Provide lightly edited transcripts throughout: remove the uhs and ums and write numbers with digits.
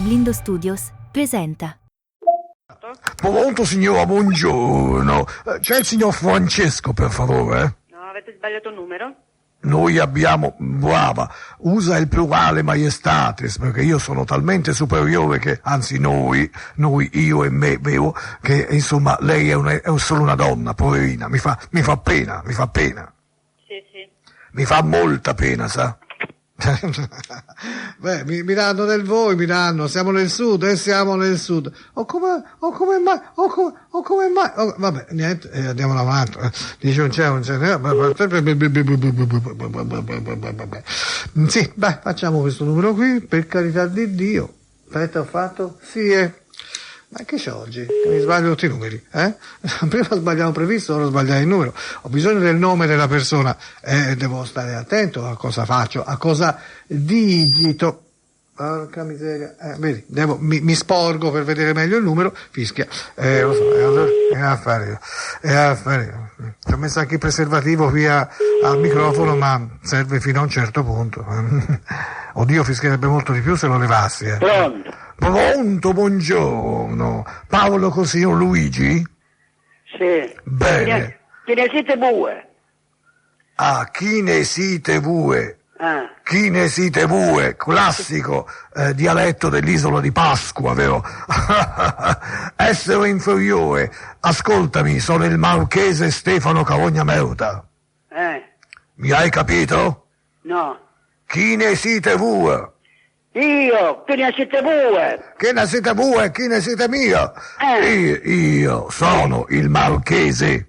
Lindo Studios presenta. Pronto signora, buongiorno. C'è il signor Francesco, per favore? No, avete sbagliato il numero? Noi abbiamo... Brava, usa il plurale maiestatis, perché io sono talmente superiore che, anzi noi, io e me, vero, che insomma lei è solo una donna, poverina, mi fa pena. Sì. Mi fa molta pena, sa? Beh, mi danno del voi, siamo nel sud, siamo nel sud. Come mai? Vabbè, niente, andiamo avanti. Dice un c'è. Sì, beh, facciamo questo numero qui, per carità di Dio. Aspetta, ho fatto? Sì, Ma che c'è oggi? Che mi sbaglio tutti i numeri, Prima sbagliamo previsto, ora sbagliare il numero. Ho bisogno del nome della persona, devo stare attento a cosa faccio, a cosa digito. Porca miseria, vedi, mi sporgo per vedere meglio il numero, fischia. Lo so, è affare. Ci ho messo anche il preservativo via al microfono, ma serve fino a un certo punto. Oddio, fischierebbe molto di più se lo levassi. Pronto, buongiorno. Paolo col signor Luigi? Sì. Bene. Chi ne siete voi? Ah, chi ne siete voi? Chi ne siete voi? Classico dialetto dell'isola di Pasqua, vero? Essere inferiore. Ascoltami, sono il marchese Stefano Cavogna Meuta. Mi hai capito? No. Chi ne siete voi? Io, chi ne siete voi? Chi ne siete voi? Chi ne siete mio? Io sono il marchese.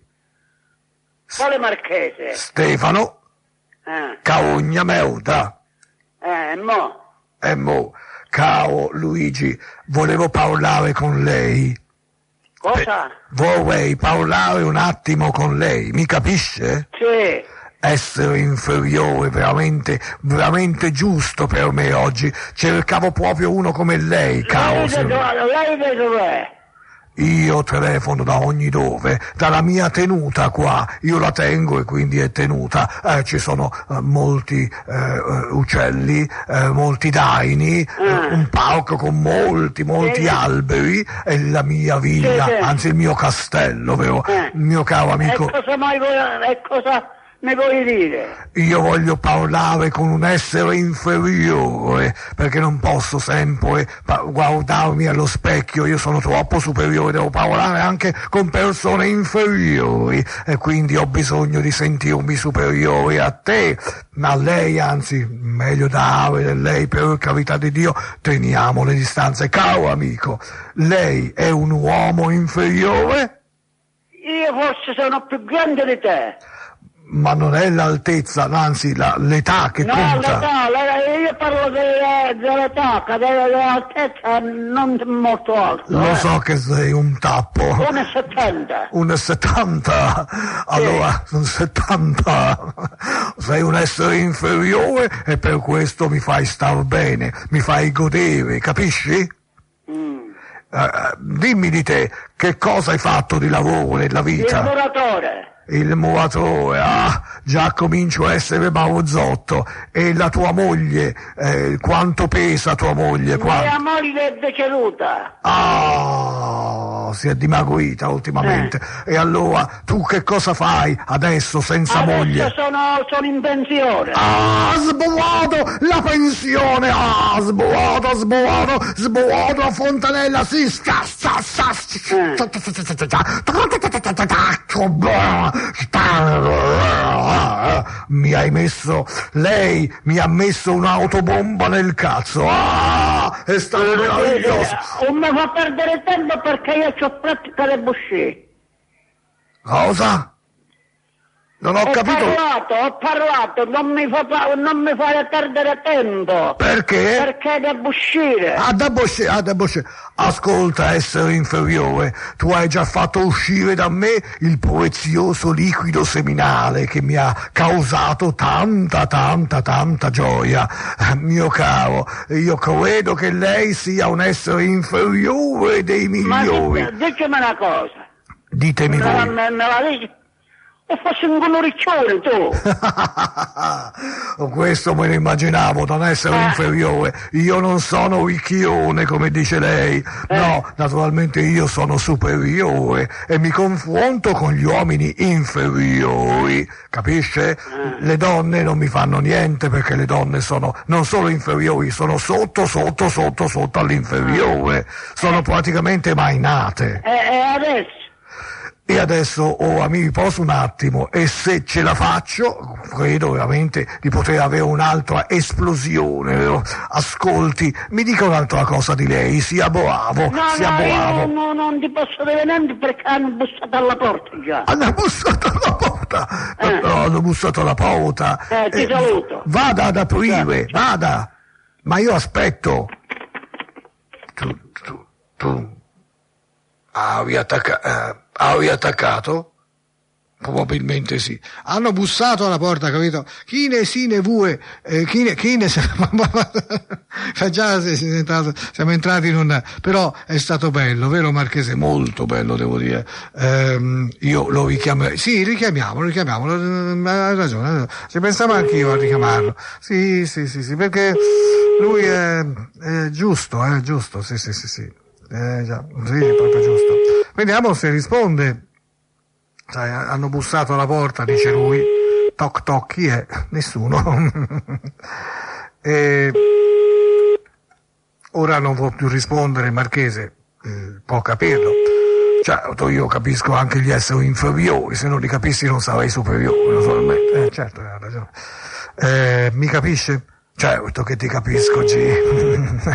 Quale marchese? Stefano Cavogna Meuta. Mo. Caro Luigi, volevo parlare con lei. Cosa? Vorrei parlare un attimo con lei, mi capisce? Sì. Essere inferiore, veramente giusto per me oggi. Cercavo proprio uno come lei, caro. Lei dov'è? Io telefono da ogni dove, dalla mia tenuta qua, io la tengo e quindi è tenuta, ci sono molti uccelli, molti daini, un parco con molti alberi e la mia villa, anzi il mio castello, vero? Mio caro amico. Cosa mi vuoi dire? Io voglio parlare con un essere inferiore, perché non posso sempre guardarmi allo specchio, io sono troppo superiore, devo parlare anche con persone inferiori e quindi ho bisogno di sentirmi superiore a te, ma lei, anzi, meglio dare lei, per carità di Dio, teniamo le distanze. Caro amico, lei è un uomo inferiore? Io forse sono più grande di te. Ma non è l'altezza, anzi l'età che conta. No, io parlo dell'età, dell'altezza non molto alta. Lo so che sei un tappo. 1,70. 1,70? Allora, sono 70. Sei un essere inferiore e per questo mi fai star bene, mi fai godere, capisci? Dimmi di te, che cosa hai fatto di lavoro nella vita? Il muratore. Il muratore, già comincio a essere barozzotto. E la tua moglie, quanto pesa tua moglie? Mia moglie è deceduta. Si è dimagrita ultimamente. E allora, tu che cosa fai adesso senza moglie? Adesso sono in pensione. Sboato la pensione! Sboato a Fontanella, sì! Lei mi ha messo un'autobomba nel cazzo. È stato meraviglioso. Non mi fa perdere tempo perché io ho pratica le buscine. Cosa? Non ho capito. Ho parlato, non mi fai perdere tempo. Perché? Perché devo uscire. Devo uscire. Ascolta, essere inferiore, tu hai già fatto uscire da me il prezioso liquido seminale che mi ha causato tanta gioia. Mio caro, io credo che lei sia un essere inferiore dei migliori. Ma dicemi una cosa. Ditemi voi. Me la dici? E fossi un coloriccione, tu. Questo me lo immaginavo, non essere inferiore. Io non sono ricchione, come dice lei. No, naturalmente io sono superiore e mi confronto con gli uomini inferiori, capisce? Le donne non mi fanno niente perché le donne sono non solo inferiori, sono sotto all'inferiore. Sono praticamente mai nate. E adesso? E adesso ora mi riposo un attimo e se ce la faccio, credo veramente di poter avere un'altra esplosione, vero? Ascolti, mi dica un'altra cosa di lei, sia bravo, sia bravo. No, non ti posso dire niente perché hanno bussato alla porta già. Hanno bussato alla porta, hanno bussato alla porta. Ti saluto. Vada ad aprire, vada, ma io aspetto. Tu. Hai attaccato? Probabilmente sì. Hanno bussato alla porta, capito? Chine sine vue, chine già siamo entrati in un... Però è stato bello, vero Marchese? Molto bello, devo dire. Io lo richiamerei. Sì, richiamiamolo, hai ragione. Ci pensavo anch'io a richiamarlo. Sì, perché lui è giusto, sì. Già, sì, è proprio giusto. Vediamo se risponde. Sai, hanno bussato alla porta, dice lui. Toc toc, chi è? Nessuno. Ora non può più rispondere il Marchese, può capirlo. Certo, io capisco anche gli esseri inferiori, se non li capissi non sarei superiore, naturalmente. Certo, ha ragione. Mi capisce? Certo che ti capisco, G.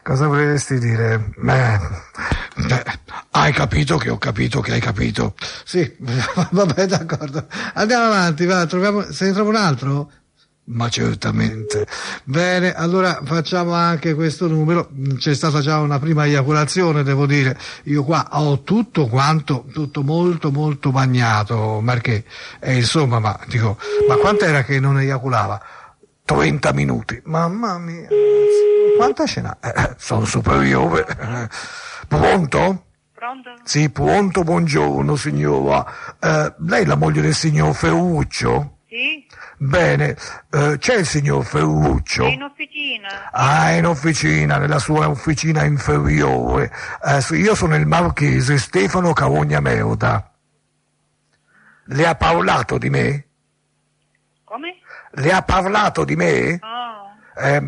Cosa vorresti dire? Hai capito che ho capito che hai capito. Sì, vabbè, d'accordo. Andiamo avanti, va, se ne trova un altro? Ma certamente. Bene, allora facciamo anche questo numero. C'è stata già una prima eiaculazione, devo dire. Io qua ho tutto molto molto bagnato, Marché. Insomma, ma quant'era che non eiaculava? 30 minuti. Mamma mia, quanta scena? Sono superiore. Pronto? Pronto? Sì, pronto, buongiorno signora. Lei è la moglie del signor Ferruccio? Sì? Bene, c'è il signor Ferruccio? È in officina. È in officina, nella sua officina inferiore. Io sono il marchese Stefano Carogna Merda. Le ha parlato di me? Come? Le ha parlato di me? Oh.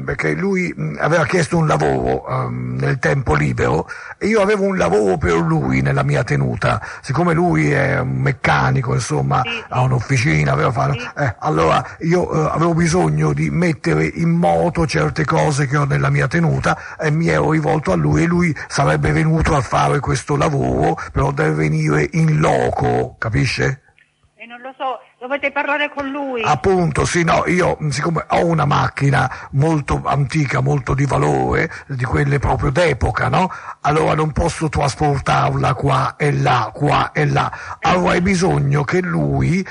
Perché lui aveva chiesto un lavoro nel tempo libero e io avevo un lavoro per lui nella mia tenuta, siccome lui è un meccanico, insomma, sì. ha un'officina, allora io avevo bisogno di mettere in moto certe cose che ho nella mia tenuta e mi ero rivolto a lui e lui sarebbe venuto a fare questo lavoro, però deve venire in loco, capisce? E non lo so, dovete parlare con lui. Appunto, sì, no, io siccome ho una macchina molto antica, molto di valore, di quelle proprio d'epoca, no? Allora non posso trasportarla qua e là. Allora hai bisogno che lui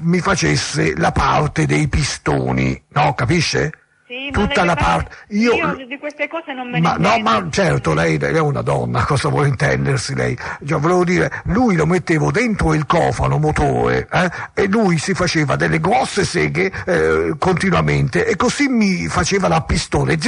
mi facesse la parte dei pistoni, no? Capisce? Sì, Tutta la parte. Io di queste cose non me ne intendo. No, ma certo, lei è una donna, cosa vuole intendersi lei? Volevo dire, lui lo mettevo dentro il cofano motore e lui si faceva delle grosse seghe continuamente e così mi faceva la pistone e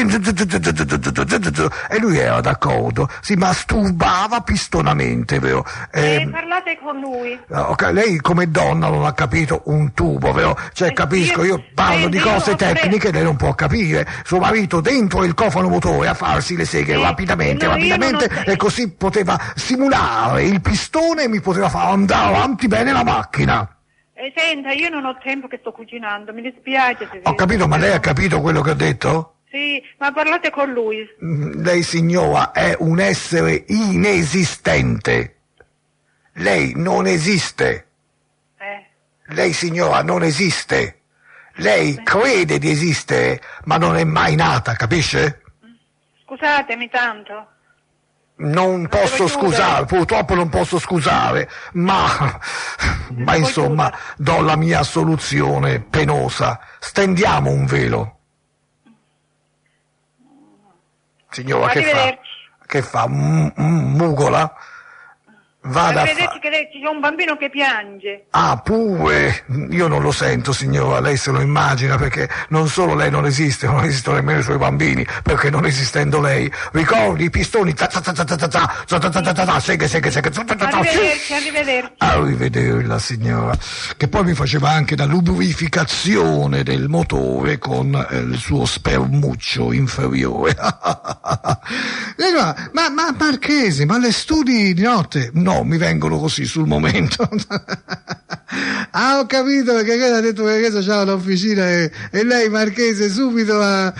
lui era d'accordo, si masturbava pistonamente, vero? Parlate con lui. Okay, lei come donna non ha capito un tubo, vero? Cioè capisco, io parlo di cose tecniche, lei non può capire. Suo marito dentro il cofano motore a farsi le seghe rapidamente e così poteva simulare il pistone e mi poteva far andare avanti bene la macchina. Senta, io non ho tempo che sto cucinando, mi dispiace. Ho capito, ma lei ha capito quello che ho detto? Sì, ma parlate con lui. Lei signora è un essere inesistente. Lei non esiste. Lei signora non esiste. Lei crede di esistere, ma non è mai nata, capisce? Scusatemi tanto. Non posso scusare, purtroppo non posso scusare, ma insomma do la mia soluzione penosa. Stendiamo un velo. Signora, che fa? Che fa? Mugola? Vada a Arrivederci, che c'è un bambino che piange. Ah, pure? Io non lo sento, signora, lei se lo immagina, perché non solo lei non esiste, non esistono nemmeno i suoi bambini, perché non esistendo lei, ricordi i pistoni, Arrivederci. Arrivederla, signora, che poi mi faceva anche la lubrificazione del motore con il suo spermuccio inferiore. Ma Marchese, ma le studi di notte? No, mi vengono così sul momento. Ah, ho capito, perché ha detto che c'ha l'officina e lei, Marchese, subito ha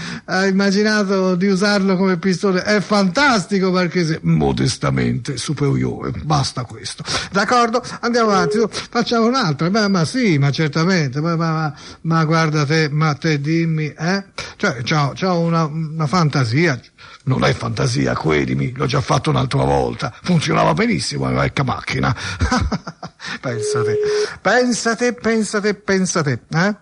immaginato di usarlo come pistone. È fantastico, Marchese. Modestamente superiore, basta questo. D'accordo, andiamo avanti, facciamo un'altra. Ma sì, ma certamente, ma guarda te, ma te dimmi, cioè c'ho una fantasia. Non è fantasia, credimi, l'ho già fatto un'altra volta, funzionava benissimo la vecchia macchina. Pensate, eh?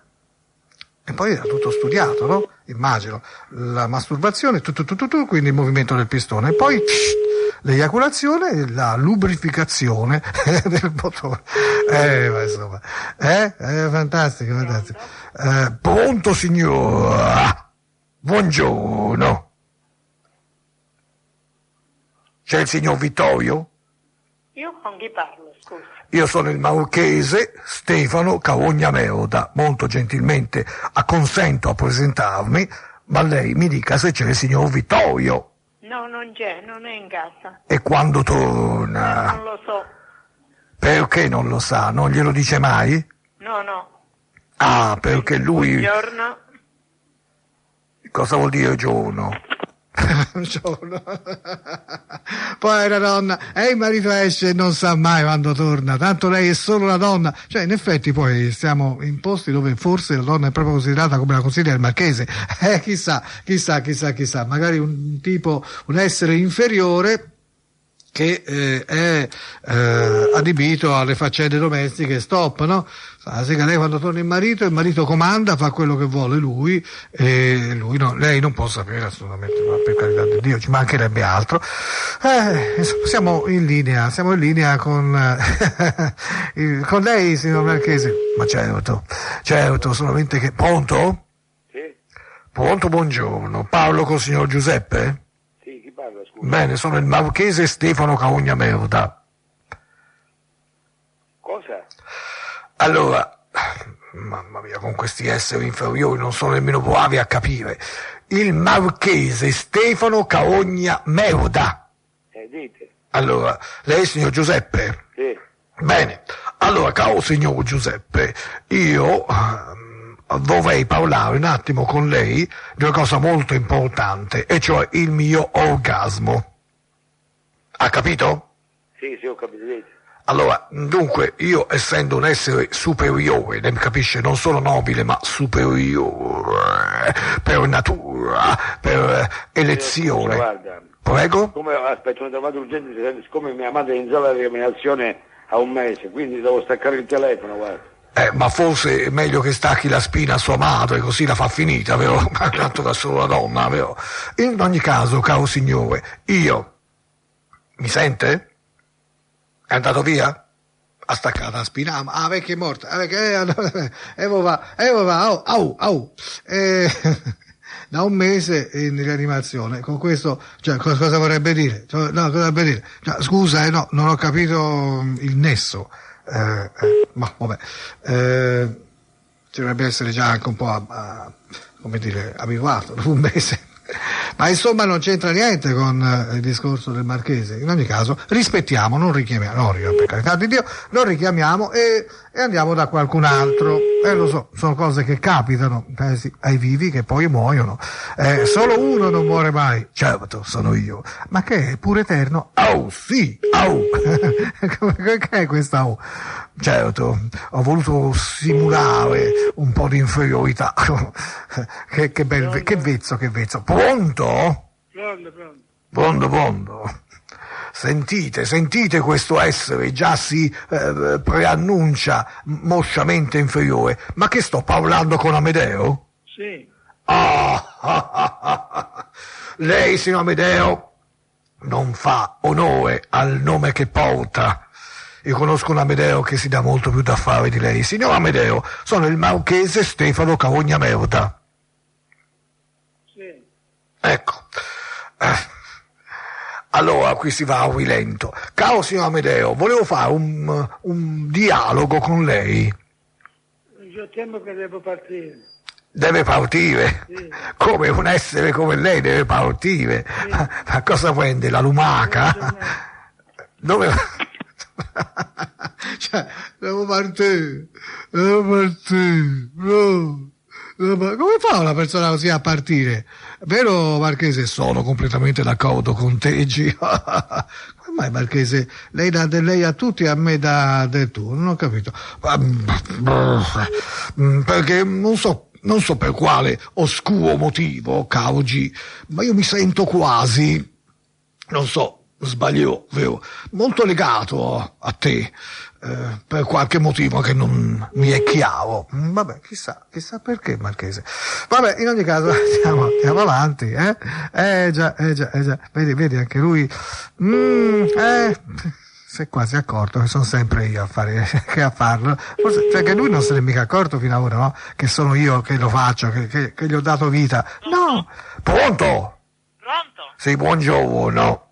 E poi era tutto studiato, no? Immagino, la masturbazione, quindi il movimento del pistone, e poi l'eiaculazione e la lubrificazione del motore. Ma insomma, fantastico. Pronto, signora? Buongiorno. C'è il signor Vittorio? Io con chi parlo, scusa? Io sono il marchese Stefano Carogna Merda, molto gentilmente acconsento a presentarmi, ma lei mi dica se c'è il signor Vittorio. No, non c'è, non è in casa. E quando torna? Non lo so. Perché non lo sa? Non glielo dice mai? No. Ah, perché lui... Buongiorno. Cosa vuol dire giorno? Poi la donna, il marito esce e non sa mai quando torna, tanto lei è solo una donna. Cioè, in effetti poi stiamo in posti dove forse la donna è proprio considerata come la consiglia del marchese. Chissà, magari un tipo, un essere inferiore che è adibito alle faccende domestiche, stop, no? Sì, che lei quando torna il marito comanda, fa quello che vuole lui, e lui no, lei non può sapere assolutamente, ma per carità di Dio, ci mancherebbe altro. Siamo in linea con con lei, signor Marchese. Ma certo, solamente che... Pronto? Sì? Pronto, buongiorno. Parlo col signor Giuseppe? Sì, chi parla, scusa? Bene, sono il marchese Stefano Carogna Merda. Cosa? Allora, mamma mia, con questi esseri inferiori non sono nemmeno bravi a capire. Il marchese Stefano Carogna Merda. Dite. Allora, lei è signor Giuseppe? Sì. Bene, allora, caro signor Giuseppe, io vorrei parlare un attimo con lei di una cosa molto importante, e cioè il mio orgasmo. Ha capito? Sì, ho capito, dite. Allora, dunque, io essendo un essere superiore, lei mi capisce, non solo nobile, ma superiore, per natura, per elezione. Guarda, Prego? aspetta, una chiamata urgente, siccome mia madre è in sala di eliminazione a un mese, quindi devo staccare il telefono, guarda. Ma forse è meglio che stacchi la spina a sua madre, così la fa finita, vero? Tanto da solo la donna, vero? In ogni caso, caro signore, io... Mi sente? È andato via? Ha staccato la spina? Ah, perché è morta? Au. Da un mese in rianimazione. Con questo, cioè, cosa vorrebbe dire? No, cosa vorrebbe dire? Cioè, scusa, no, non ho capito il nesso. Ma vabbè. Ci dovrebbe essere già anche un po' come dire, abituato dopo un mese. Ma insomma non c'entra niente con il discorso del marchese. In ogni caso rispettiamo, non richiamiamo, per carità di Dio, non richiamiamo e andiamo da qualcun altro. Lo so, sono cose che capitano ai vivi che poi muoiono. Solo uno non muore mai. Certo, sono io. Ma che è pure eterno? Au, sì, au. Che è questa au? Certo, ho voluto simulare un po' di inferiorità. Che vezzo. Pronto? Pronto. Sentite questo essere, già si preannuncia mosciamente inferiore. Ma che sto parlando con Amedeo? Sì. Lei, signor Amedeo, non fa onore al nome che porta. Io conosco un Amedeo che si dà molto più da fare di lei. Signor Amedeo, sono il marchese Stefano Cavogna Merda. Sì. Ecco. Allora, qui si va a rilento. Caro signor Amedeo, volevo fare un dialogo con lei. C'è tempo che devo partire. Deve partire? Sì. Come un essere come lei deve partire? Sì. Ma cosa prende? La lumaca? Dove... Cioè, devo partire. No. Come fa una persona così a partire? Vero Marchese? Sono completamente d'accordo con te, Gio. Come mai Marchese? Lei dà del lei a tutti e a me dà del tu? Non ho capito. Perché non so per quale oscuro motivo, caro G, ma io mi sento quasi, non so, sbaglio, vero, molto legato a te. Per qualche motivo che non mi è chiaro. Vabbè, chissà perché, Marchese. Vabbè, in ogni caso andiamo avanti, già. Vedi anche lui si è quasi accorto che sono sempre io a farlo. Forse perché lui non se n'è mica accorto fino ad ora, no? Che sono io che lo faccio, che gli ho dato vita. No! Pronto? Pronto? Sì, buongiorno.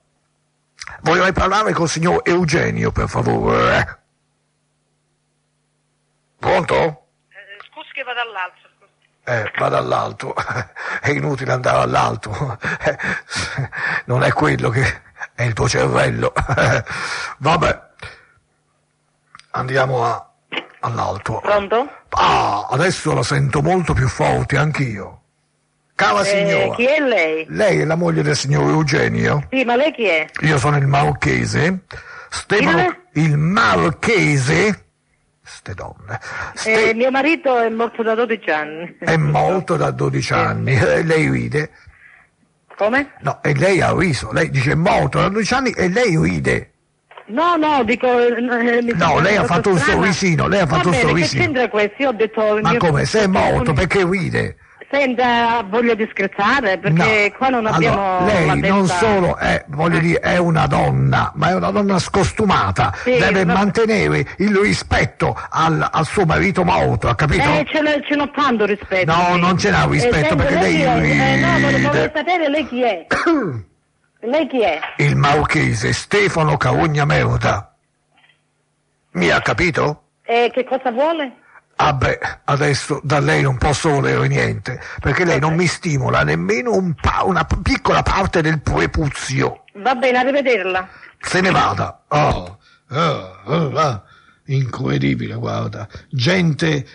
Vorrei parlare col signor Eugenio, per favore. Pronto? Scusi che vado all'alto. Vado all'alto. È inutile andare all'alto. Non è quello che è il tuo cervello. Vabbè. Andiamo all'alto. Pronto? Ah, adesso la sento molto più forte anch'io. Cara signora. Chi è lei? Lei è la moglie del signor Eugenio? Sì, ma lei chi è? Io sono il marchese. Stefano, il marchese. Ste donne. Mio marito è morto da 12 anni. È morto da 12 anni. Lei ride? Come? No, e lei ha riso. Lei dice è morto da 12 anni e lei ride. No, dico... No, lei ha fatto un sorrisino. Lei ha fatto un sorrisino. Che c'entra questo? Io ho detto... Ma come? Se è morto, perché ride? Senta, voglio di scherzare, perché No. qua non abbiamo... Allora, lei la non testa- solo è, voglio dire, è una donna, ma è una donna scostumata. Sì, deve ma- mantenere il rispetto al suo marito morto, ha capito? ce n'ho tanto rispetto. No, sì. non ce n'ha rispetto, senta, perché lei lei chi è? No, ride. volevo sapere lei chi è. Lei chi è? Il marchese Stefano Cavogna Merda. Mi ha capito? Che cosa vuole? Ah beh, adesso da lei non posso volere niente, perché lei non mi stimola nemmeno una piccola parte del prepuzio. Va bene, arrivederla. Se ne vada. Incredibile, guarda. Gente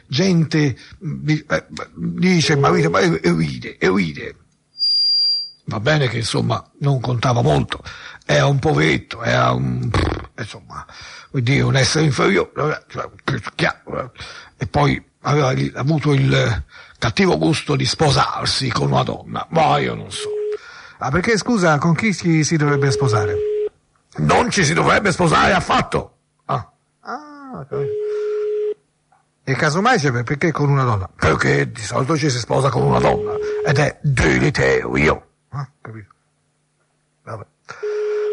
dice marito, ma ride. Va bene che insomma non contava molto, era un poveretto, era insomma, vuol dire un essere inferiore, e poi aveva avuto il cattivo gusto di sposarsi con una donna, ma io non so. Ah, perché scusa, con chi si dovrebbe sposare? Non ci si dovrebbe sposare affatto. Capito. E casomai perché con una donna? Perché di solito ci si sposa con una donna ed è deleterio. Capito? Vabbè.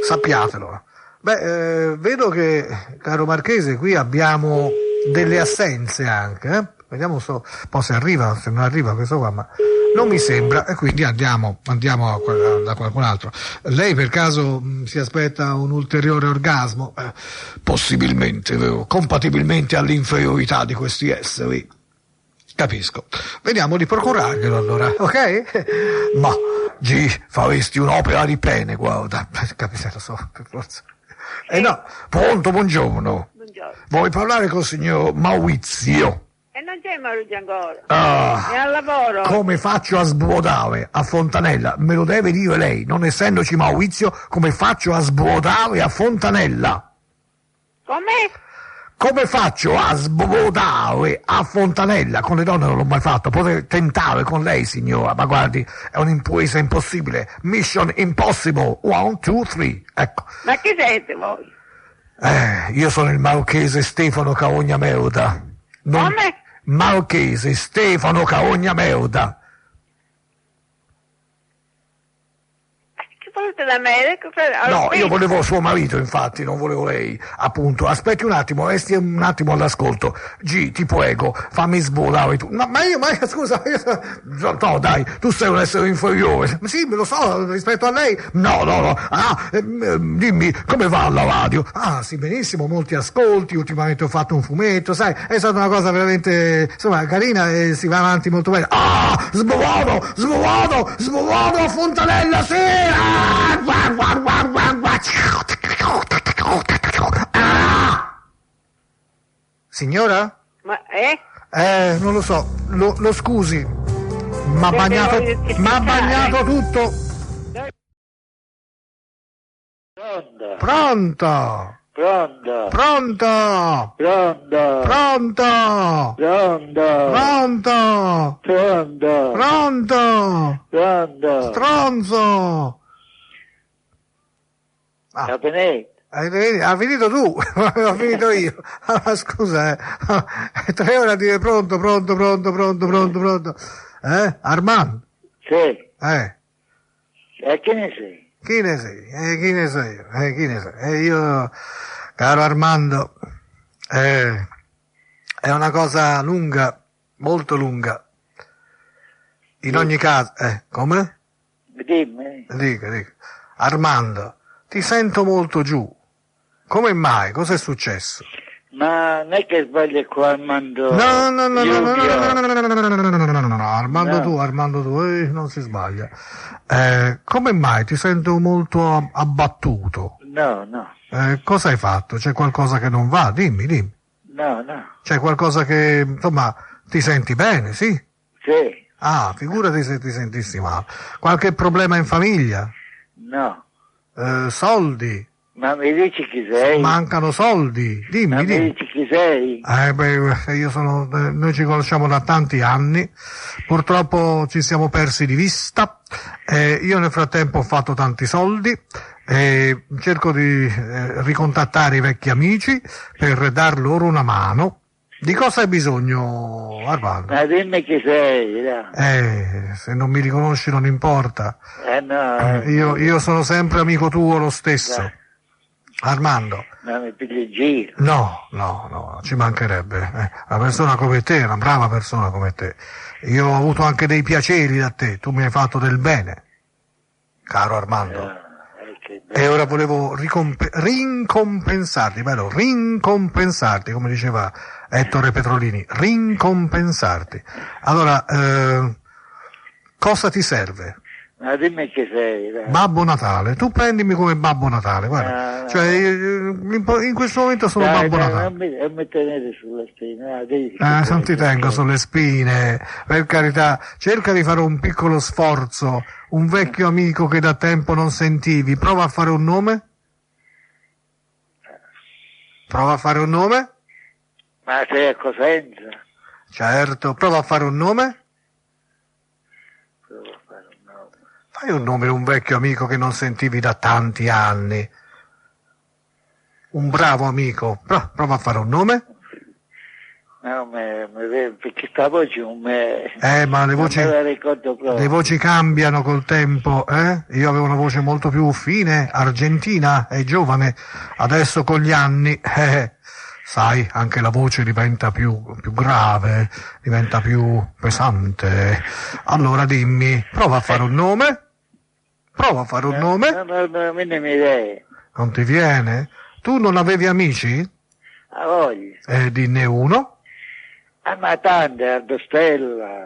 Sappiatelo. Beh, vedo che, caro Marchese, qui abbiamo delle assenze anche, Vediamo poi se arriva, se non arriva questo qua, ma non mi sembra, e quindi andiamo da qualcun altro. Lei per caso si aspetta un ulteriore orgasmo? Possibilmente, vero? Compatibilmente all'inferiorità di questi esseri. Capisco. Vediamo di procurarglielo allora, ok? Ma, faresti un'opera di pene, guarda. Capisco, lo so, per forza. No, pronto, buongiorno. Buongiorno. Vuoi parlare col signor Maurizio? E non c'è Maurizio ancora. Ah, È al lavoro. come faccio a sbrodare a Fontanella? Me lo deve dire lei, non essendoci Maurizio, come faccio a sbrodare a Fontanella? Come? Come faccio a sbrodare a Fontanella? Con le donne non l'ho mai fatto, potrei tentare con lei, signora, ma guardi, è un'impresa impossibile. Mission impossible, 1, 2, 3, ecco. Ma chi siete voi? Io sono il marchese Stefano Cavogna Merda. Come? Marchese Stefano Cavogna Merda. Che volete da me? No, io volevo suo marito, infatti, non volevo lei, appunto. Aspetti un attimo, resti un attimo all'ascolto. G, ti prego, fammi sbolare tu. No, ma scusa, no, dai, tu sei un essere inferiore. Sì, me lo so, rispetto a lei. No. Dimmi, come va alla radio? Ah, sì, benissimo, molti ascolti, ultimamente ho fatto un fumetto, sai, è stata una cosa veramente, insomma, carina e si va avanti molto bene. Ah, sbolono, a Fontanella, sì! Signora? Ma, Non lo so, lo scusi, m'ha bagnato tutto. Pronto? Stronzo! Hai finito tu, ho finito io. Allora, scusa, 3 ore a dire pronto. Armando? Sì. E chi ne sei? Chi ne sei? Io, caro Armando, è una cosa lunga, molto lunga. In ogni caso, come? Dimmi. Dica. Armando, ti sento molto giù. Come mai? Cos'è successo? Ma non è che sbagli qua, Armando. No, Armando tu, non si sbaglia. Come mai? Ti sento molto abbattuto. No. Cosa hai fatto? C'è qualcosa che non va? Dimmi. No. C'è qualcosa che, insomma, ti senti bene, sì? Sì. Ah, figurati se ti sentissi male. Qualche problema in famiglia? No. Soldi? Ma mi dici chi sei? Mancano soldi, dimmi. Mi dici chi sei? Noi ci conosciamo da tanti anni, purtroppo ci siamo persi di vista, io nel frattempo ho fatto tanti soldi, cerco di ricontattare i vecchi amici per dar loro una mano. Di cosa hai bisogno, Armando? Ma dimmi chi sei, dai. Se non mi riconosci non importa. No. Io sono sempre amico tuo lo stesso. Dai. Armando. Ma mi pigli in giro. No, ci mancherebbe. Una persona come te, una brava persona come te. Io ho avuto anche dei piaceri da te, tu mi hai fatto del bene, caro Armando. E ora volevo rincompensarti, come diceva Ettore Petrolini, rincompensarti. Allora, cosa ti serve? Ma dimmi chi sei, dai. Babbo Natale, tu prendimi come Babbo Natale, guarda. Cioè, in questo momento sono Babbo Natale. Non mi tenere sulle spine, non ti tengo sulle spine, per carità, cerca di fare un piccolo sforzo, un vecchio amico che da tempo non sentivi, prova a fare un nome? Ma sei a Cosenza? Certo, prova a fare un nome? Fai un nome di un vecchio amico che non sentivi da tanti anni. Un bravo amico. Prova a fare un nome? No, perché sta voce non me... ma le voci... Non me la ricordo proprio. Le voci cambiano col tempo, Io avevo una voce molto più fine, argentina e giovane. Adesso con gli anni, sai, anche la voce diventa più grave, diventa più pesante. Allora dimmi, prova a fare un nome? Prova a fare un nome? No, mi idea. Non ti viene? Tu non avevi amici? A voglia. Dinne uno. Ma tante,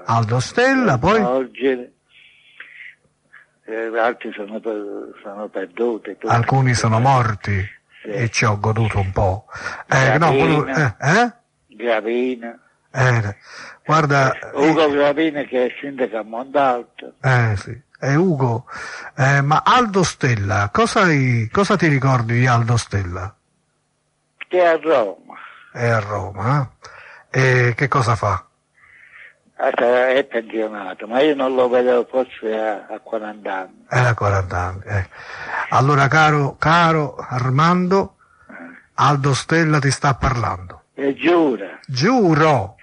Aldo Stella, poi? Oggi. Altri sono perduti. Alcuni sono morti. Sì. E ci ho goduto un po'. Gravina. Guarda. Ugo Gravina che è sindaco a Montalto. Sì. Ugo, ma Aldo Stella, cosa ti ricordi di Aldo Stella? Che è a Roma. È a Roma, E che cosa fa? È pensionato, ma io non lo vedo forse a 40 anni. A 40 anni, Allora, caro Armando, Aldo Stella ti sta parlando. E giura. Giuro.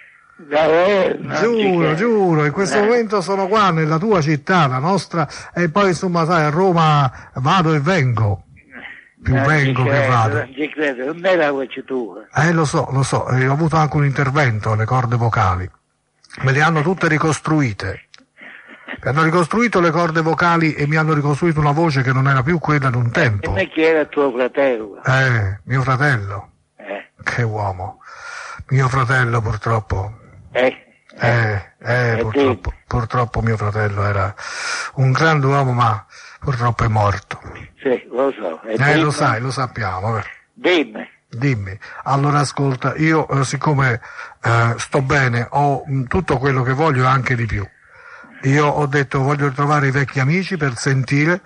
Giuro, in questo momento sono qua nella tua città, la nostra, e poi insomma sai, a Roma vado e vengo. Più vengo che vado. Non ci credo, non è la voce tua. Lo so, ho avuto anche un intervento alle corde vocali. Me le hanno tutte ricostruite. Mi hanno ricostruito le corde vocali e mi hanno ricostruito una voce che non era più quella di un tempo. E chi era tuo fratello? Mio fratello. Che uomo. Mio fratello purtroppo. Purtroppo mio fratello era un grande uomo, ma purtroppo è morto. Sì, lo so. Lo sai, lo sappiamo. Dimmi. Allora ascolta, io siccome sto bene, ho tutto quello che voglio e anche di più. Io ho detto voglio trovare i vecchi amici per sentire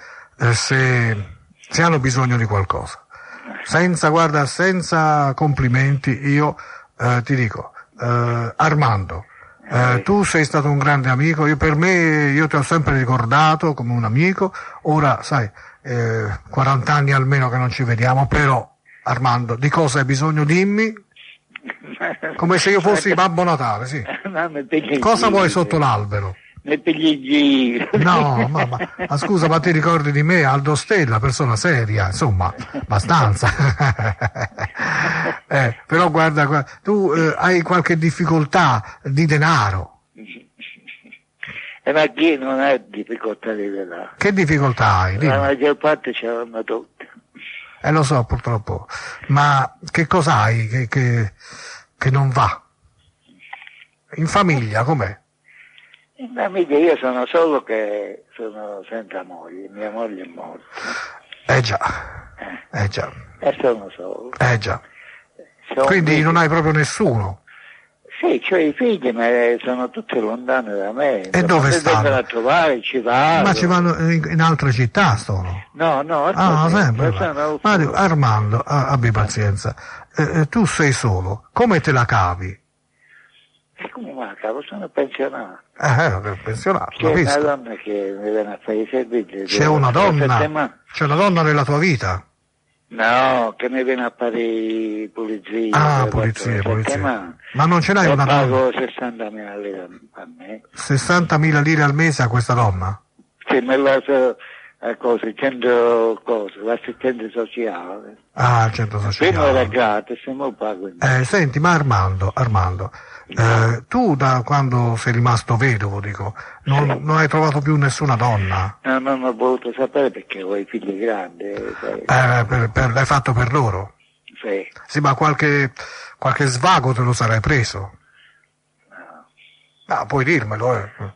se hanno bisogno di qualcosa. Senza complimenti, io ti dico, Armando, tu sei stato un grande amico, io ti ho sempre ricordato come un amico, ora sai, 40 anni almeno che non ci vediamo, però Armando, di cosa hai bisogno? Dimmi, come se io fossi Babbo Natale, sì. Cosa vuoi sotto l'albero? Ne pigli giro. No, ma scusa, ma ti ricordi di me, Aldo Stella, persona seria, insomma, abbastanza. Però guarda, tu hai qualche difficoltà di denaro. Ma chi non ha difficoltà di denaro? Che difficoltà hai? Dimmi. La maggior parte ce l'hanno tutte. Lo so, purtroppo. Ma che cosa hai che non va? In famiglia, com'è? In famiglia io sono solo che sono senza moglie, mia moglie è morta. Già. E sono solo. Già. Quindi non hai proprio nessuno? Sì, c'ho i figli, ma sono tutti lontani da me. E dove stanno? Vengono a trovare, ci vado. Ma ci vanno in altre città, sono? No, sempre. Armando, abbi pazienza. Tu sei solo, come te la cavi? E come la cavo? Sono pensionato. Pensionato, C'è una donna che mi viene a fare i servizi. C'è una donna nella tua vita? No, che mi viene a fare pulizia. Pulizia. Ma non ce l'hai una donna? Pago 60.000 lire a me. 60.000 lire al mese a questa donna? Sì, me la so, 100 cose, l'assistente sociale. Il centro sociale. Prima era gratis, mo pago. Senti, ma Armando, tu da quando sei rimasto vedovo, dico, non hai trovato più nessuna donna? No, non ho voluto sapere perché ho i figli grandi. L'hai fatto per loro? Sì. Sì, ma qualche svago te lo sarai preso? No, puoi dirmelo, No.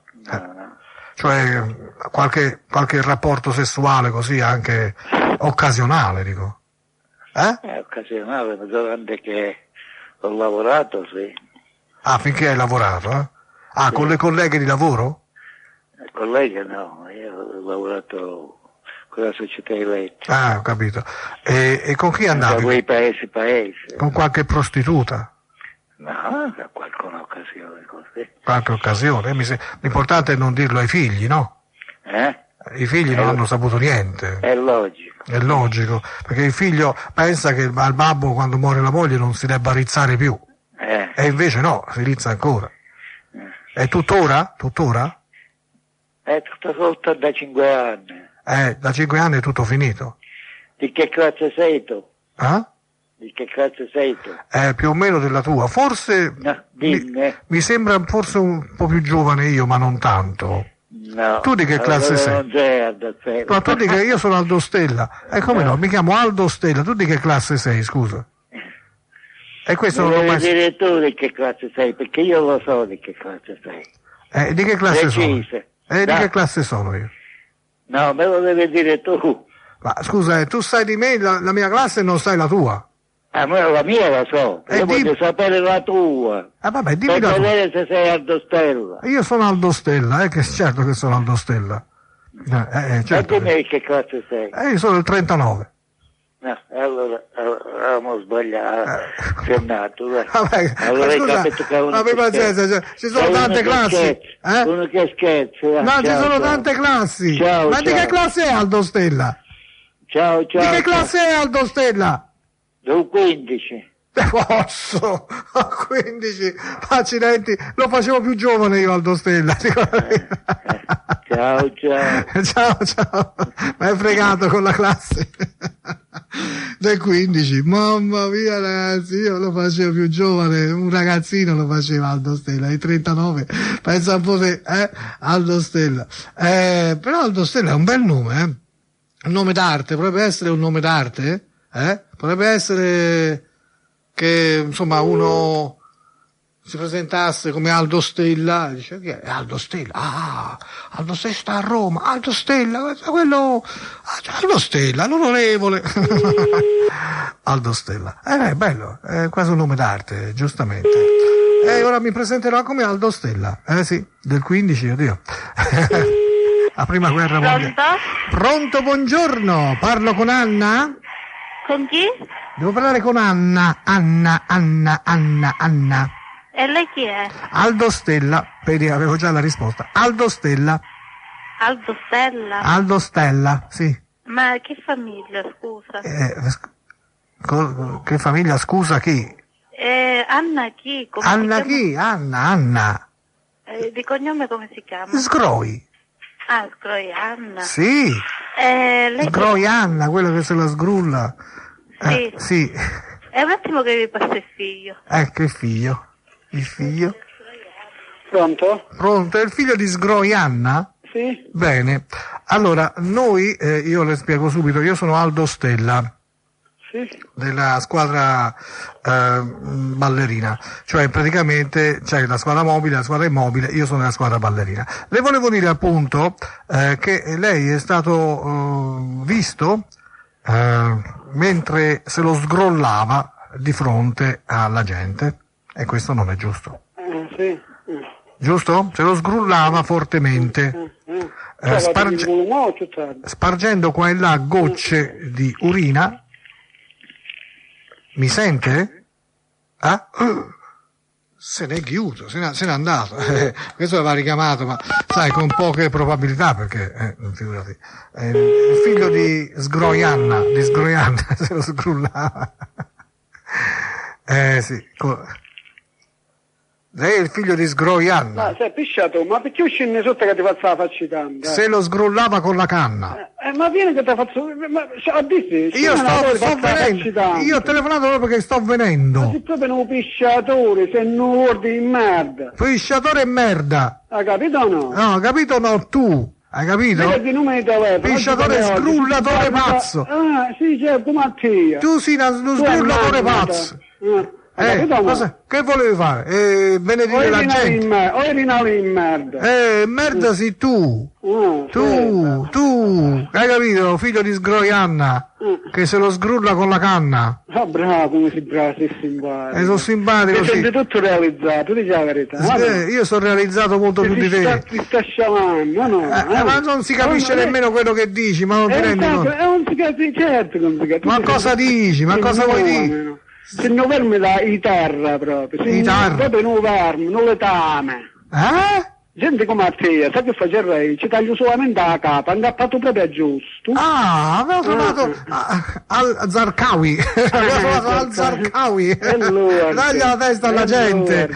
Cioè, qualche rapporto sessuale così, anche occasionale, dico. Occasionale, ma durante che ho lavorato, sì. Finché hai lavorato, Sì. Con le colleghe di lavoro? Colleghe no, io ho lavorato con la società elettrica. Ho capito. E con chi andavi? Da quei paesi. Con qualche prostituta? No, da qualche occasione così. Qualche occasione? L'importante è non dirlo ai figli, no? I figli non hanno saputo niente. È logico. È logico, perché il figlio pensa che al babbo quando muore la moglie non si debba rizzare più. E invece no, si rizza ancora. E tuttora? È tutto soltanto da 5 anni. Da 5 anni è tutto finito. Di che classe sei tu? Di che classe sei tu? Più o meno della tua. Forse No, dimmi. mi sembra forse un po' più giovane io, ma non tanto. No. Tu di che classe sei? Non sei Aldo Stella. No, tu di che io sono Aldo Stella. Come no? Mi chiamo Aldo Stella. Tu di che classe sei, scusa? E questo non lo devi mai... dire tu di che classe sei, perché io lo so di che classe sei. Di che classe sono? Precise. Di che classe sono io? No, me lo devi dire tu. Ma scusa, tu sai di me la mia classe e non sai la tua? Ma la mia la so, io voglio sapere la tua. Vabbè, dimmi per la tua. vedere se sei Aldo Stella. Io sono Aldo Stella, che certo che sono Aldo Stella. Certo. Ma dimmi che classe sei. Io sono il 39. No, allora avevamo sbagliato. Sei nato, dai. Vabbè, allora scusa, hai capito che uno abbi pazienza, ci sono tante classi. Uno che scherza. No, ci sono tante classi. Ciao, ma di che classe è Aldo Stella? Ciao. Di che classe è Aldo Stella? Del 15. Posso, a 15, accidenti, lo facevo più giovane io Aldo Stella. Ciao. Ciao, mi hai fregato con la classe del 15, mamma mia ragazzi, io lo facevo più giovane, un ragazzino lo faceva Aldo Stella, ai 39, pensa un po' se, Aldo Stella, però Aldo Stella è un bel nome, un nome d'arte, potrebbe essere un nome d'arte, potrebbe essere che insomma uno si presentasse come Aldo Stella, dice chi è? Aldo Stella, Aldo Stella sta a Roma, Aldo Stella, quello, Aldo Stella, l'onorevole. Aldo Stella, è bello, è quasi un nome d'arte, giustamente. E ora mi presenterò come Aldo Stella, sì, del 15, oddio. La prima guerra mondiale. Pronto, buongiorno, parlo con Anna? Con chi? Devo parlare con Anna. E lei chi è? Aldo Stella, vedi, avevo già la risposta. Aldo Stella. Aldo Stella? Aldo Stella, sì. Ma che famiglia, scusa? Che famiglia, scusa, chi? Anna chi? Come Anna si chiama? chi? Anna. Di cognome come si chiama? Sgroi. Ah, Anna. Sì. Lei Sgroi Anna, quello che se la sgrulla. Sì. Sì. È un attimo che vi passa il figlio. Che figlio? Il figlio? Pronto? Pronto, è il figlio di Sgroi Anna? Sì. Bene. Allora, noi, io le spiego subito, io sono Aldo Stella. Sì. Della squadra ballerina, cioè praticamente c'è la squadra mobile, la squadra immobile, io sono la squadra ballerina. Le volevo dire appunto che lei è stato visto mentre se lo sgrollava di fronte alla gente, e questo non è giusto. Sì. Giusto? Se lo sgrullava fortemente, spargendo qua e là gocce di urina. Mi sente? Se n'è chiuso, se n'è andato. Questo l'aveva richiamato, ma sai, con poche probabilità, perché figurati. Il figlio di Sgroianna se lo sgrullava. Sì. Lei è il figlio di Sgroianna. Ma sei pisciato, ma perché uscire sotto che ti faccio la faccia tanto? Se lo sgrullava con la canna. Ma vieni che ti faccio. Ma io sto venendo. Io ho telefonato proprio perché sto venendo. Ma sei proprio un pisciatore, sei un ordine di merda. Pisciatore e merda. Hai capito o no? No, capito no, tu. Hai capito? Pisciatore sgrullatore pazzo. Sì, certo, Mattia. Tu sei uno sgrullatore pazzo. Che volevi fare? Benedire la gente? O erinale in merda. Merda sei tu. Tu, hai capito? Figlio di Sgroianna, che se lo sgrulla con la canna. Bravo, come sei bravo, sei simpatico. Sono simpatico, sì. Sei tutto realizzato, dici la verità. Io sono realizzato molto più di te. Ti sta sciamando, no? Ma non si capisce nemmeno quello che dici, ma non ti rendi conto. Non si capisce, certo che non si capisce. Ma cosa dici? Ma cosa vuoi dire? Se non vermi da terra proprio, se non proprio non vermi, non le tame. Gente come a te, sai che facerai? Ci taglio solamente la capa, angappato proprio giusto. Avevo trovato al Zarqawi. Avevo trovato al Zarqawi. Taglia la testa alla gente.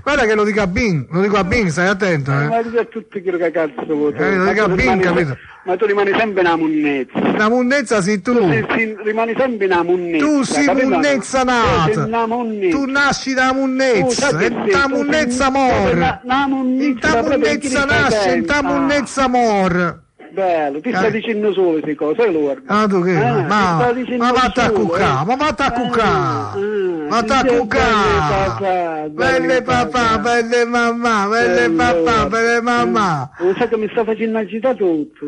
Guarda che lo dico a Bing, stai attento. Ma dici a tutti che cazzo vuoi. Lo dico a Bing, capito? Ma tu rimani sempre una munnezza. Una munnezza sei tu. Rimani sempre una munnezza. Tu sei munnezza nata. Tu nasci da munnezza. E da munnezza mor. In ta munnezza nasce, in ta munnezza mor. Bello, ti sta dicendo solo queste cose, allora. Tu che? Ma vatta a cuccà, ma vatta a cuccà. Vatta a cuccà. Belle papà, belle mamma, belle papà, belle mamma. Lo sai che mi sta facendo agitare tutto.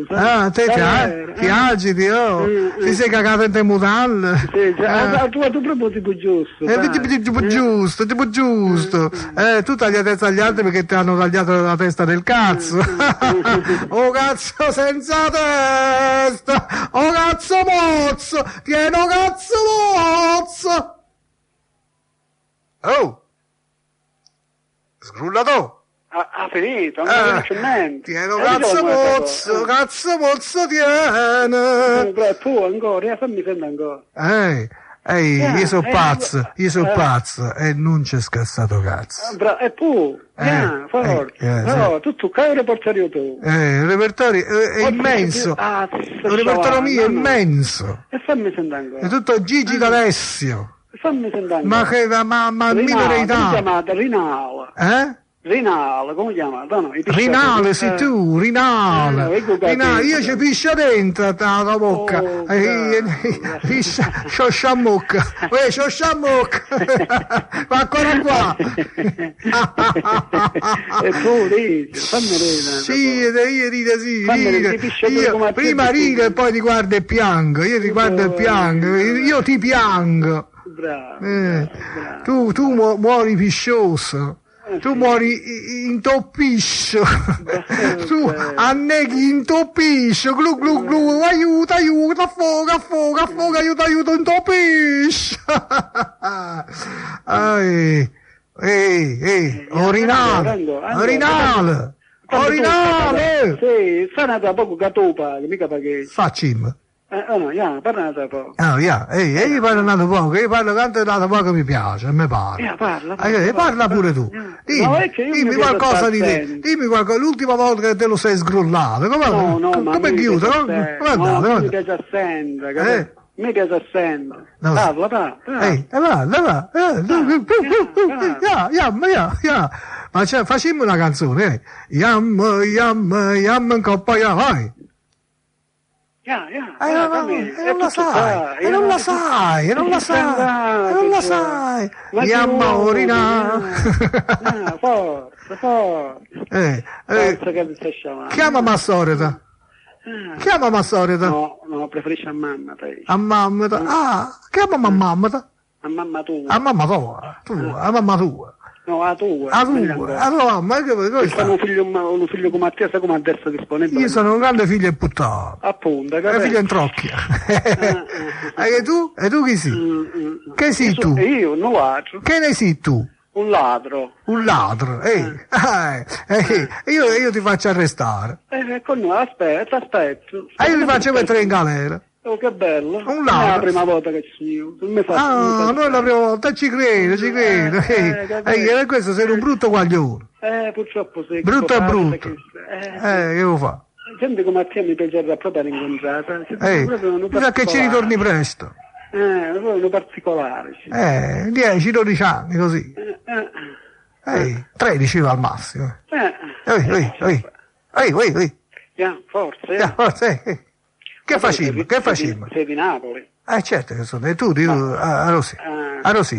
Te ti agiti, oh. Ti sei cagato in te mutande. Sì, tu proprio tipo giusto. Tipo giusto. Tu tagli la testa agli altri perché ti hanno tagliato la testa del cazzo. Oh cazzo senza testa! Oh cazzo mozzo! Pieno cazzo mozzo! Oh! Sgrullato! Ha finito, non c'è niente. Pieno cazzo mozzo tiene! Tu ancora, fammi sentire ancora. Ehi, io sono pazzo e non c'è scassato cazzo. E tu, forza, no, tu che repertorio tu? Il repertorio è immenso, il repertorio mio è immenso. E fammi sentire ancora. È tutto Gigi D'Alessio. Fammi sentire Ma che, ma Rinale, età. come chiamate? Rinale. Rinale, come chiamate? No, Rinale, sei tu, Rinale. Io ci piscio dentro la bocca. Sciosciamocca. Sciosciamocca. Ma ancora qua. E tu ridi, fammi ridere. Sì, io rido, sì. Io prima rido e poi ti guardo e piango. Io ti guardo e piango. Io ti piango. Bravo. Tu muori piscioso. Tu muori intoppiscio, tu anneghi intoppiscio, glu glu glu, aiuto, affoga, aiuto, intoppiscio. Orinale. Sì, sta da poco che tu paghi, mica paghi. Facciamo. No, parla da poco. Io parlo nato poco, io parlo tanto nato poco mi piace, mi pare. Parla pure tu. Dimmi qualcosa di te. Dimmi qualcosa, l'ultima volta che te lo sei sgrullato. Come chiuso? Come è andato? Mi piace assente, mi piace assente. Parla. Ma facciamo una canzone, Yam, coppa, vai. Non la sai. Yamma orina. Forza. Chiama Massoreta. No, preferisci a mamma, poi. A mamma. Chiama mamma. A mamma tua. A mamma tua. A mamma tua. No, a tua. Ma che un figlio come te, sai come adesso disponibile? Io sono un grande figlio e puttano. Appunto, capito? Figlio in trocchia. E tu chi sei? Che sei tu? Io, un ladro. Che ne sei tu? Un ladro. Io ti faccio arrestare. Aspetta. Io ti faccio mettere in galera. Oh, che bello! Un ladro. È la prima volta che ci sono. Noi la prima volta, ci credo. Questo sei un brutto guaglione. Purtroppo sì. Brutto e brutto. Che lo fa? Gente come a te mi piacerebbe proprio rincontrata. Mi sa che ci ritorni presto. Proprio particolare. 10-12 anni così. 13 al massimo. Forza. Che facciamo? Sei di Napoli? Certo che sono. E tu, a Rosì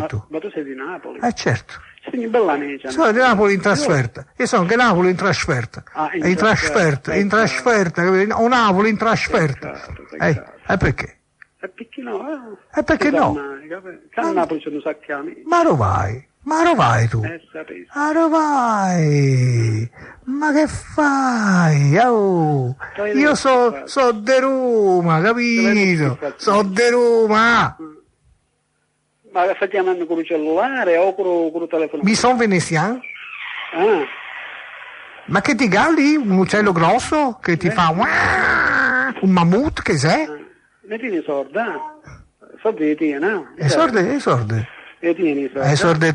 tu. Ma tu sei di Napoli? Certo. Sei una bella amica. Sono di Napoli in trasferta. Io sono anche Napoli in trasferta. In trasferta, capito? O Napoli in trasferta. E perché? Perché no? E perché no? A Napoli c'è un sacco di amici. Ma lo vai tu? Ma vai? Ma che fai? Oh, io so de Roma, capito? So de Roma. Ma stai chiamando con il cellulare o con il telefono? Mi sono veneziano. Ma che ti galli? Un uccello grosso che ti fa un mammut, che sei? Ne tieni sorda? Sordi tieni, no? Sorde. Sorde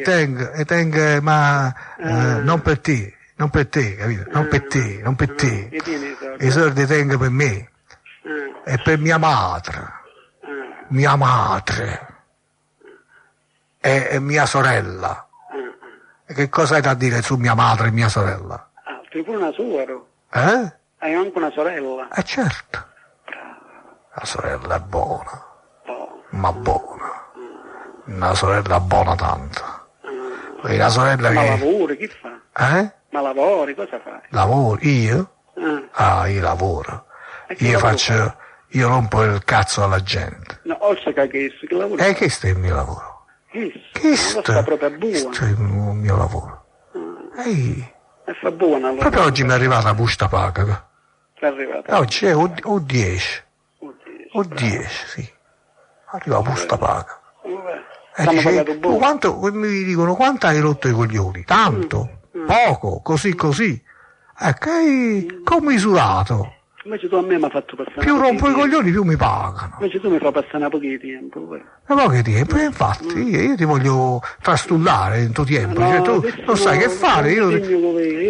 tengo, ma non per te, capito? Non per te. I soldi tengo per me e per mia madre e mia sorella. E che cosa hai da dire su mia madre e mia sorella? Tu hai pure una suora? Hai anche una sorella? Certo. La sorella è buona, ma buona. Una sorella buona tanto. La sorella ma che... lavori, che fa? Ma lavori, cosa fai? Lavori? Io? Io lavoro. Io rompo il cazzo alla gente. No, oltre che lavoro? Questo è il mio lavoro. Questo è il mio lavoro. E fa buona allora. Proprio oggi mi è arrivata la busta paga. È arrivata? Oggi è o 10. O 10, sì. Arriva la busta paga. Mi dicono quanto hai rotto i coglioni? Tanto? Poco? Così? Ecco, hai commisurato. Invece tu a me mi hai fatto passare Più un po' di rompo i tempo. coglioni, più mi pagano. Invece tu mi fai passare un po' di tempo. Poi. Ma poco tempo, infatti, io ti voglio trastullare in tuo tempo. No, Cioè, tu adesso non sai che fare,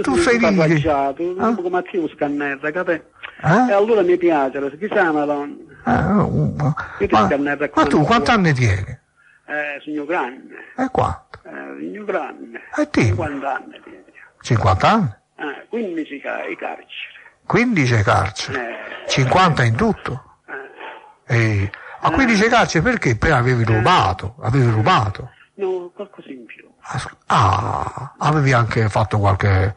tu sei lì. come a te lo scannetta, capi? Eh? E allora mi piace, chi sa una donna? Io ti scannetta Ma tu quanti anni tieni? Signor grande. E quanto? Signor grande. Dimmi. 50 anni tieni. 50 anni? 15 i carceri. 15 carceri? 50 in tutto? A 15 carceri perché? Prima avevi rubato. No, qualcosa in più. Avevi anche fatto qualche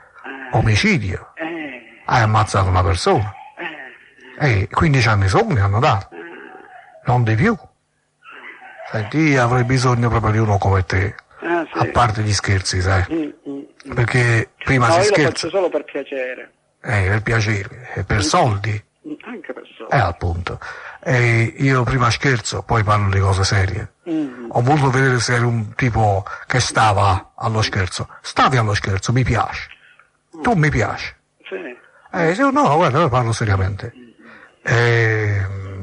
omicidio. Hai ammazzato una persona. 15 anni solo mi hanno dato. Non di più. Senti, io avrei bisogno proprio di uno come te. Sì. A parte gli scherzi, sai. Perché prima si io lo scherza. faccio solo per piacere. Per piacere. E per soldi. Anche per soldi. Appunto. Io prima scherzo, poi parlo di cose serie. Ho voluto vedere se eri un tipo che stava allo scherzo. Stavi allo scherzo, mi piace. Tu mi piaci. Sì. No, guarda, io parlo seriamente.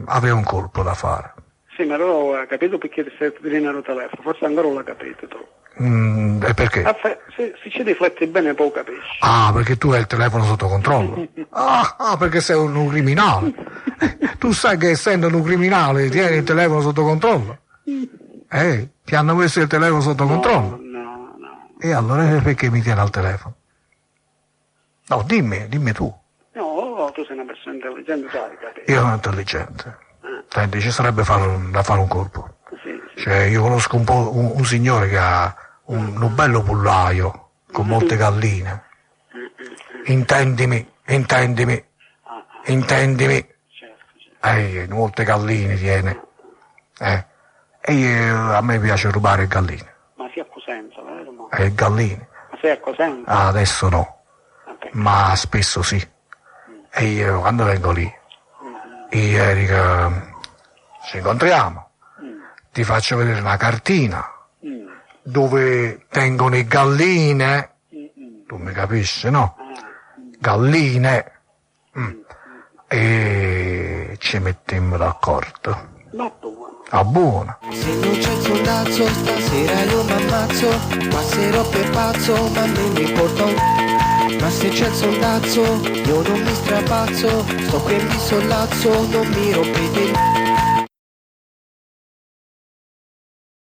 Avevo un colpo da fare. Sì, ma non ho capito perché ti sei tenuto il telefono, forse ancora non l'ho capito tu. E perché? Se ci rifletti bene poi capisci. Perché tu hai il telefono sotto controllo. Perché sei un criminale. Tu sai che essendo un criminale tieni il telefono sotto controllo? Ti hanno messo il telefono sotto controllo? No. E allora perché mi tieni al telefono? No, dimmi tu. No, tu sei una persona intelligente, sai, capito? Io sono intelligente. Senti, ci sarebbe da fare un colpo. Sì. Cioè, io conosco un signore che ha un bello pollaio con molte galline. Intendimi. Certo. Molte galline tiene. A me piace rubare galline. Ma sei a Cosenza, vero? Galline. Ma sei a Cosenza? Adesso no, ma spesso sì. E io quando vengo lì, ieri che ci incontriamo, ti faccio vedere una cartina dove tengono le galline, tu mi capisci, no? Galline. E ci mettiamo d'accordo. Buona. Se non c'è il sondazzo stasera io m'ammazzo, passerò per pazzo ma non mi importa ma se c'è il sondazzo io non mi strapazzo, sto qui in sollazzo, non mi rompete